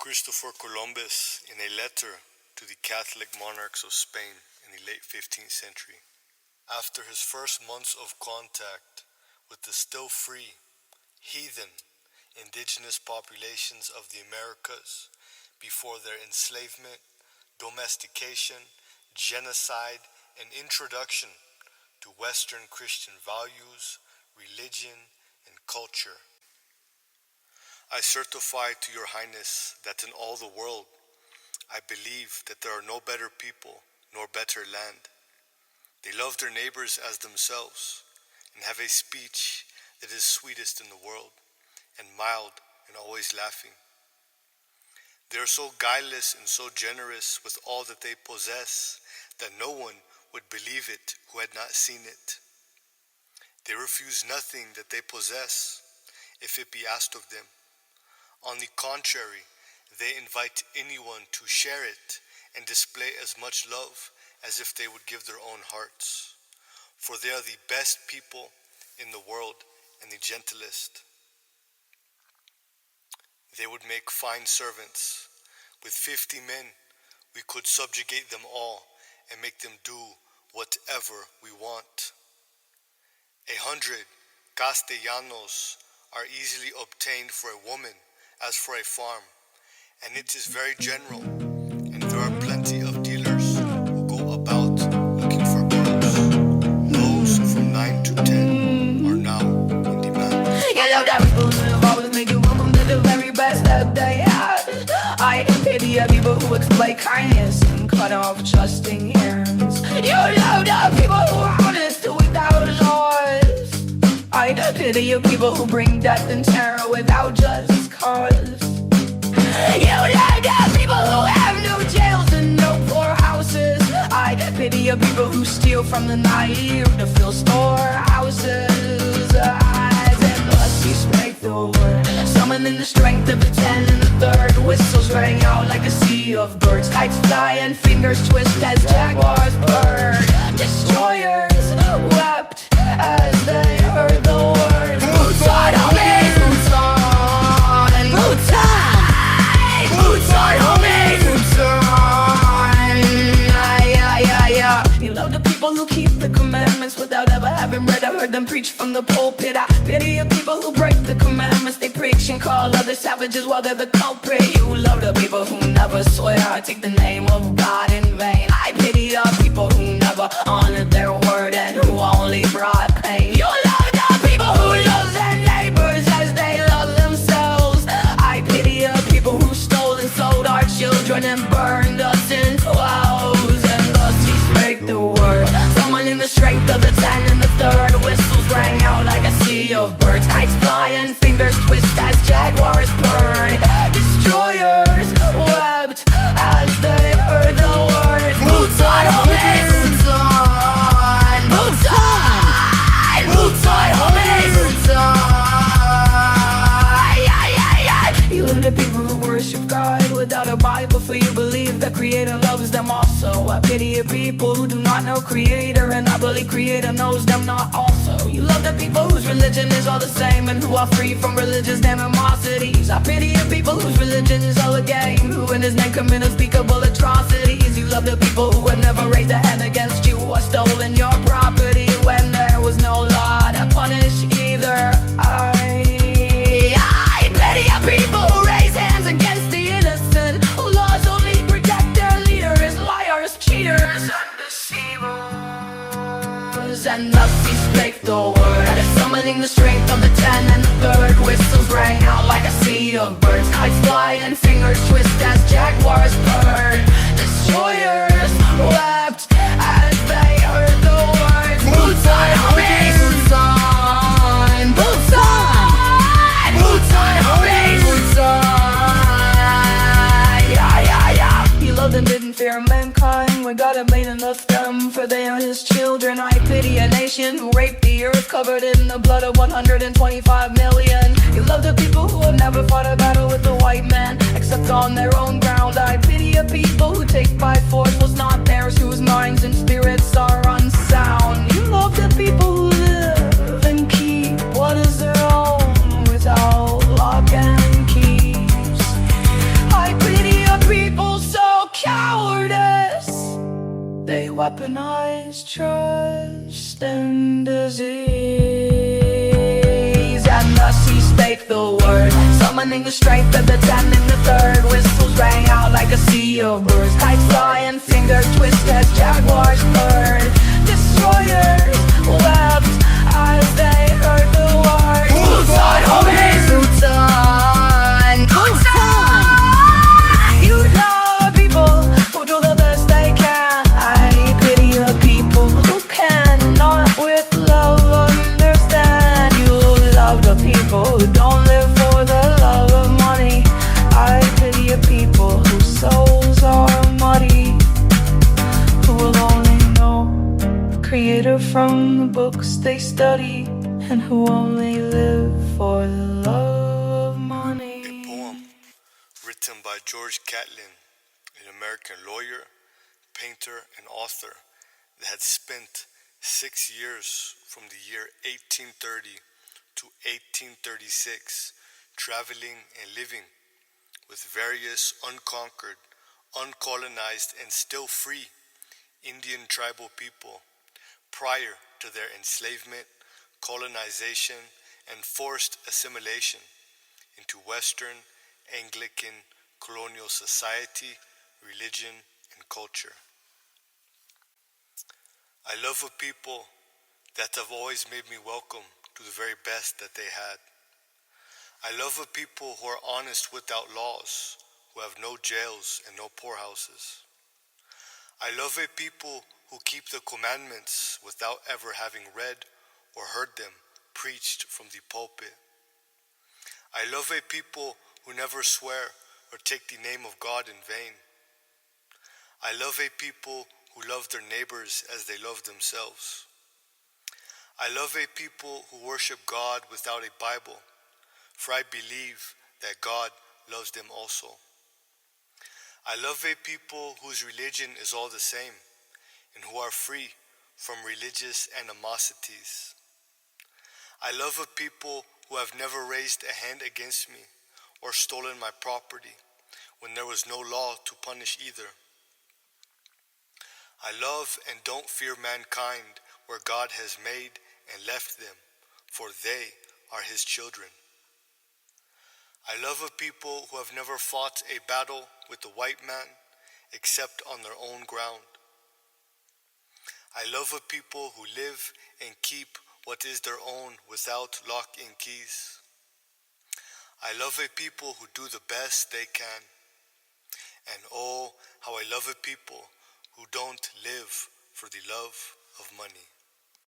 Christopher Columbus, in a letter to the Catholic monarchs of Spain in the late 15th century, after his first months of contact with the still free, heathen, indigenous populations of the Americas, before their enslavement, domestication, genocide, and introduction to Western Christian values, religion, and culture. I certify to your highness that in all the world, I believe that there are no better people nor better land. They love their neighbors as themselves and have a speech that is sweetest in the world and mild and always laughing. They are so guileless and so generous with all that they possess that no one would believe it who had not seen it. They refuse nothing that they possess if it be asked of them. On the contrary, they invite anyone to share it and display as much love as if they would give their own hearts. For they are the best people in the world and the gentlest. They would make fine servants. With 50 men, we could subjugate them all and make them do whatever we want. 100 castellanos are easily obtained for a woman as for a farm, and it is very general, and there are plenty of dealers who go about looking for girls. Those from 9 to 10 are now in demand. You love that people who always make you welcome to the very best that they have. I pity the people who exploit kindness and cut off trusting hands. You love the people who are honest without laws. I pity you people who bring death and terror without just cause. You love the people who have no jails and no poorhouses. I pity you people who steal from the naive to fill storehouses. Eyes and must you speak the word, summoning the strength of a 10 and the third. Whistles rang out like a sea of birds. Kites fly and fingers twist as jaguars burn. Destroyers wept as they heard the word. Boots on, homies! Boots on! Boots on! Boots on, homies! Boots on! You love the people who keep the commandments without ever having read or heard them preach from the pulpit. I pity the people who break the commandments they preach and call others savages while they're the culprit. You love the people who never swear or take the name of God in vain. I pity the people who never honored their word and who only brought pain. You love the people who love their neighbors as they love themselves. I pity the people who stole and sold our children and burned us in clothes. And thus he spake the word, summoning the strength of the 10 and the third. Whistles rang out like a sea of birds. Kites fly and fingers twist as jaguars burn. Destroyers wept as they heard the word. Boots on, homies! Boots on! Boots on! Boots on, homies! Boots on! You love the people who worship God without a Bible, for you believe the Creator loves them also. I pity you people who do not know Creator, and I believe Creator knows them not also. You love the people whose religion is all the same and who are free from religious animosities. I pity you people whose religion is all a game, who in His name commit unspeakable atrocities. You love the people who have never raised a hand against you or stolen your property when there was no law to punish either. I pity you people who raise hands against the innocent, who laws only protect their leaders, liars, cheaters, and deceivers. And thus he spake the word, summoning the strength of the 10 and the third. Whistles rang out like a sea of birds. Kites fly and fingers twist as jaguars burn. Destroyers wept as they heard the word. Boots on, homies! Boots on! Boots on! Boots on, homies! Boots on! You loved and didn't fear mankind when God had made enough them, for they are His children. I pity a nation who raped the earth, covered in the blood of 125 million. You love the people who have never fought a battle with the white man, except on their own ground. I pity a people who take by force what's not theirs, whose minds and spirits are unsound. You love the people who live and keep what is their own without lock and keys. I weaponized trust and disease. And thus he spake the word, summoning the strength of the 10 and the third. Whistles rang out like a sea of birds, kites fly and finger twist as jaguars purred. Destroyers wept as they heard the word. Bullseye, homies! Bullseye! Bullseye! You know people who do the best they can. I pity the people who cannot with love understand. You love the people who don't live for the love of money. I pity the people whose souls are muddy, who will only know the creator from the books they study, and who only live for the love of money. A poem written by George Catlin, an American lawyer, painter, and author that had spent 6 years from the year 1830 to 1836 traveling and living with various unconquered, uncolonized, and still free Indian tribal people prior to their enslavement, colonization, and forced assimilation into Western Anglican colonial society, religion, and culture. I love a people that have always made me welcome to the very best that they had. I love a people who are honest without laws, who have no jails and no poorhouses. I love a people who keep the commandments without ever having read or heard them preached from the pulpit. I love a people who never swear or take the name of God in vain. I love a people who love their neighbors as they love themselves. I love a people who worship God without a Bible, for I believe that God loves them also. I love a people whose religion is all the same and who are free from religious animosities. I love a people who have never raised a hand against me or stolen my property when there was no law to punish either. I love and don't fear mankind where God has made and left them, for they are his children. I love a people who have never fought a battle with the white man except on their own ground. I love a people who live and keep what is their own without lock and keys. I love a people who do the best they can. And oh, how I love a people who don't live for the love of money.